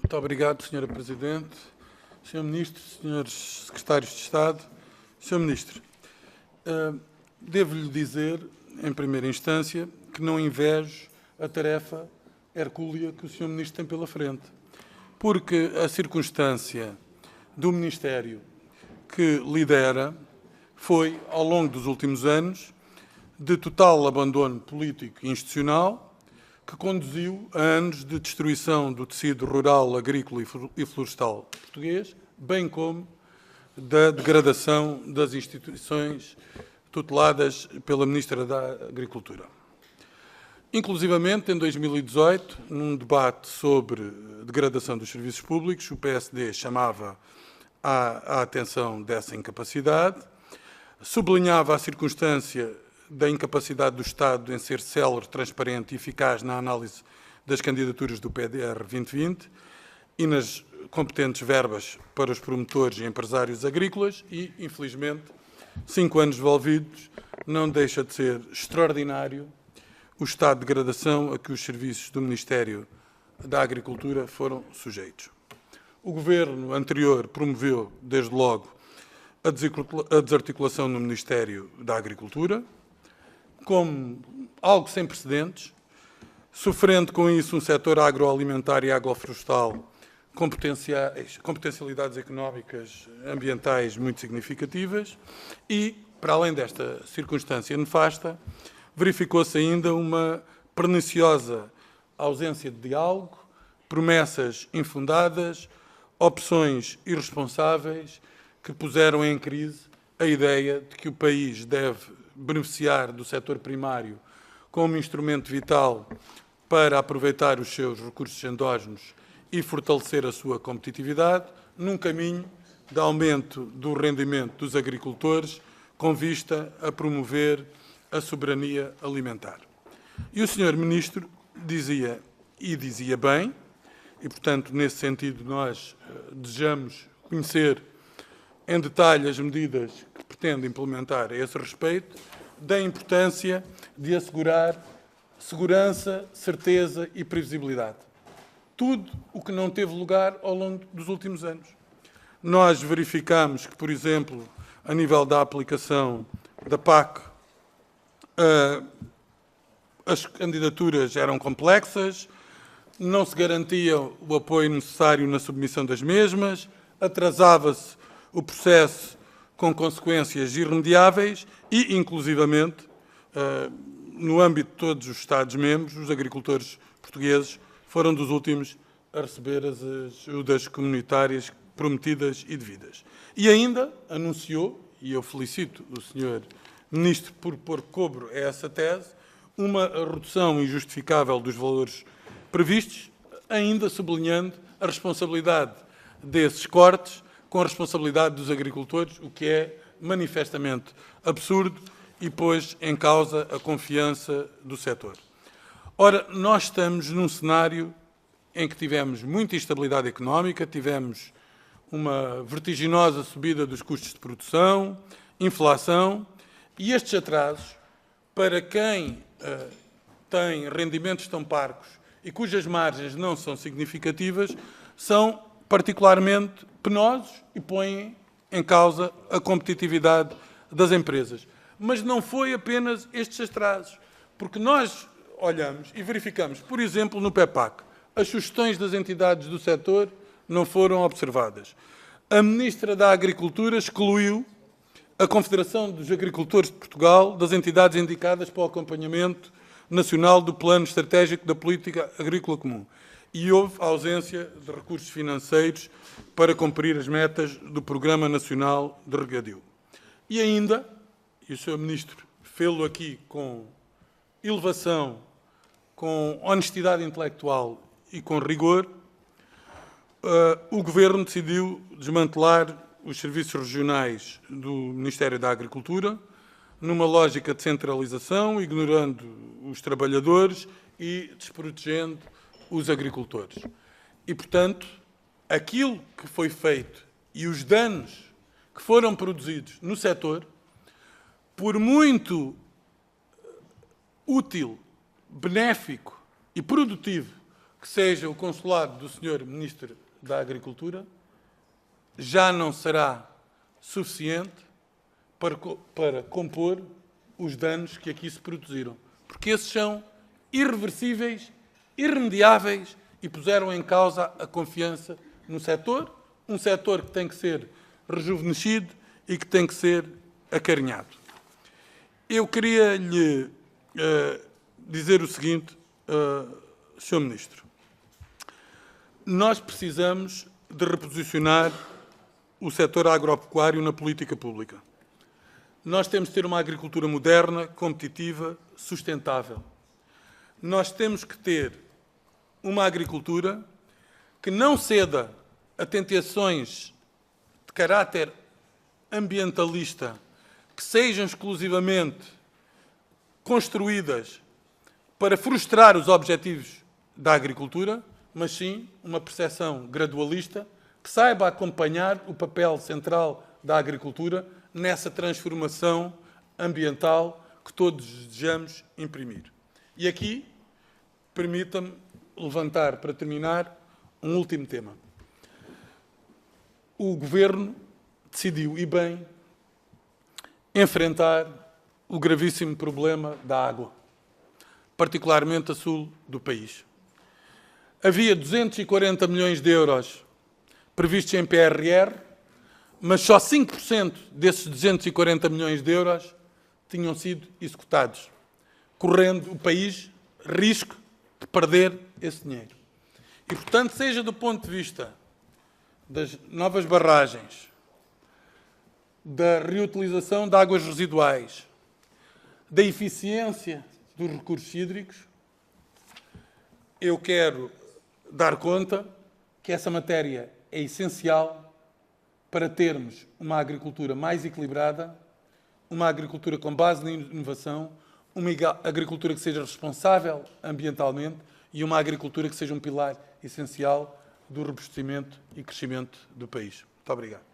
Muito obrigado, Sra. Presidente, Sr. Ministro, Srs. Secretários de Estado. Sr. Ministro, devo-lhe dizer, em primeira instância, que não invejo a tarefa hercúlea que o Sr. Ministro tem pela frente, porque a circunstância do Ministério que lidera foi, ao longo dos últimos anos, de total abandono político e institucional, que conduziu a anos de destruição do tecido rural, agrícola e florestal português, bem como da degradação das instituições tuteladas pela Ministra da Agricultura. Inclusivamente, em 2018, num debate sobre degradação dos serviços públicos, o PSD chamava à atenção dessa incapacidade, sublinhava a circunstância da incapacidade do Estado em ser célere, transparente e eficaz na análise das candidaturas do PDR 2020 e nas competentes verbas para os promotores e empresários agrícolas e, infelizmente, 5 anos devolvidos, não deixa de ser extraordinário o estado de degradação a que os serviços do Ministério da Agricultura foram sujeitos. O Governo anterior promoveu, desde logo, a desarticulação no Ministério da Agricultura, como algo sem precedentes, sofrendo com isso um setor agroalimentar e agroflorestal com potencialidades económicas ambientais muito significativas e, para além desta circunstância nefasta, verificou-se ainda uma perniciosa ausência de diálogo, promessas infundadas, opções irresponsáveis que puseram em crise a ideia de que o país deve beneficiar do setor primário como instrumento vital para aproveitar os seus recursos endógenos e fortalecer a sua competitividade, num caminho de aumento do rendimento dos agricultores com vista a promover a soberania alimentar. E o Sr. Ministro dizia, e dizia bem, e, portanto, nesse sentido, nós desejamos conhecer em detalhe as medidas que pretende implementar a esse respeito, da importância de assegurar segurança, certeza e previsibilidade. Tudo o que não teve lugar ao longo dos últimos anos. Nós verificamos que, por exemplo, a nível da aplicação da PAC, as candidaturas eram complexas, não se garantia o apoio necessário na submissão das mesmas, atrasava-se o processo com consequências irremediáveis e, inclusivamente, no âmbito de todos os Estados-membros, os agricultores portugueses foram dos últimos a receber as ajudas comunitárias prometidas e devidas. E ainda anunciou, e eu felicito o Sr. Ministro por pôr cobro a essa tese, uma redução injustificável dos valores previstos, ainda sublinhando a responsabilidade desses cortes com a responsabilidade dos agricultores, o que é manifestamente absurdo e pôs em causa a confiança do setor. Ora, nós estamos num cenário em que tivemos muita instabilidade económica, tivemos uma vertiginosa subida dos custos de produção, inflação, e estes atrasos, para quem tem rendimentos tão parcos e cujas margens não são significativas, são particularmente penosos e põem em causa a competitividade das empresas. Mas não foi apenas estes atrasos, porque nós olhamos e verificamos, por exemplo, no PEPAC, as sugestões das entidades do setor não foram observadas. A Ministra da Agricultura excluiu a Confederação dos Agricultores de Portugal das entidades indicadas para o acompanhamento nacional do Plano Estratégico da Política Agrícola Comum. E houve ausência de recursos financeiros para cumprir as metas do Programa Nacional de Regadio. E ainda, e o Sr. Ministro fê-lo aqui com elevação, com honestidade intelectual e com rigor, o Governo decidiu desmantelar os serviços regionais do Ministério da Agricultura numa lógica de centralização, ignorando os trabalhadores e desprotegendo os agricultores. E, portanto, aquilo que foi feito e os danos que foram produzidos no setor, por muito útil, benéfico e produtivo que seja o consulado do Sr. Ministro da Agricultura, já não será suficiente para compor os danos que aqui se produziram. Porque esses são irreversíveis, irremediáveis e puseram em causa a confiança no setor, um setor que tem que ser rejuvenescido e que tem que ser acarinhado. Eu queria lhe dizer o seguinte, Sr. Ministro. Nós precisamos de reposicionar o setor agropecuário na política pública. Nós temos de ter uma agricultura moderna, competitiva, sustentável. Nós temos que ter uma agricultura que não ceda a tentações de caráter ambientalista que sejam exclusivamente construídas para frustrar os objetivos da agricultura, mas sim uma percepção gradualista que saiba acompanhar o papel central da agricultura nessa transformação ambiental que todos desejamos imprimir. E aqui, permita-me levantar, para terminar, um último tema. O Governo decidiu, e bem, enfrentar o gravíssimo problema da água, particularmente a sul do país. Havia 240 milhões de euros previstos em PRR, mas só 5% desses 240 milhões de euros tinham sido executados, correndo o país risco de perder esse dinheiro. E, portanto, seja do ponto de vista das novas barragens, da reutilização de águas residuais, da eficiência dos recursos hídricos, eu quero dar conta que essa matéria é essencial para termos uma agricultura mais equilibrada, uma agricultura com base na inovação, uma agricultura que seja responsável ambientalmente e uma agricultura que seja um pilar essencial do robustecimento e crescimento do país. Muito obrigado.